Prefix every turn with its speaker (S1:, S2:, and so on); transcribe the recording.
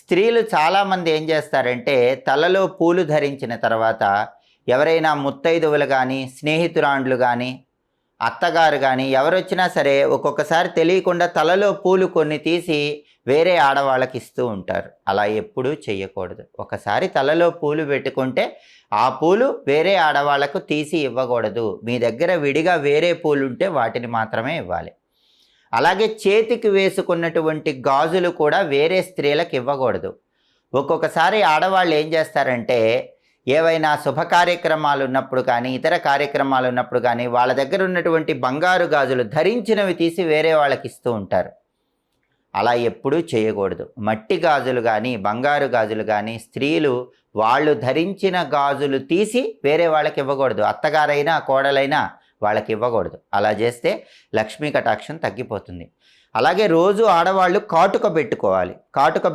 S1: స్త్రీలు చాలామంది ఏం చేస్తారంటే తలలో పూలు ధరించిన తర్వాత ఎవరైనా ముత్తైదువులు కానీ స్నేహితురాండ్లు కానీ అత్తగారు కానీ ఎవరొచ్చినా సరే ఒక్కొక్కసారి తెలియకుండా తలలో పూలు కొన్ని తీసి వేరే ఆడవాళ్ళకి ఇస్తూ ఉంటారు. అలా ఎప్పుడూ చేయకూడదు. ఒకసారి తలలో పూలు పెట్టుకుంటే ఆ పూలు వేరే ఆడవాళ్లకు తీసి ఇవ్వకూడదు. మీ దగ్గర విడిగా వేరే పూలు ఉంటే వాటిని మాత్రమే ఇవ్వాలి. అలాగే చేతికి వేసుకున్నటువంటి గాజులు కూడా వేరే స్త్రీలకు ఇవ్వకూడదు. ఒక్కొక్కసారి ఆడవాళ్ళు ఏం చేస్తారంటే ఏవైనా శుభ కార్యక్రమాలు ఉన్నప్పుడు కానీ ఇతర కార్యక్రమాలు ఉన్నప్పుడు కానీ వాళ్ళ దగ్గర ఉన్నటువంటి బంగారు గాజులు ధరించినవి తీసి వేరే వాళ్ళకి ఇస్తూ ఉంటారు. అలా ఎప్పుడూ చేయకూడదు. మట్టి గాజులు కానీ బంగారు గాజులు కానీ స్త్రీలు వాళ్ళు ధరించిన గాజులు తీసి వేరే వాళ్ళకి ఇవ్వకూడదు. అత్తగారైనా కోడలైనా వాళ్ళకి ఇవ్వకూడదు. అలా చేస్తే లక్ష్మీ కటాక్షం తగ్గిపోతుంది. అలాగే రోజు ఆడవాళ్ళు కాటుక పెట్టుకోవాలి. కాటుక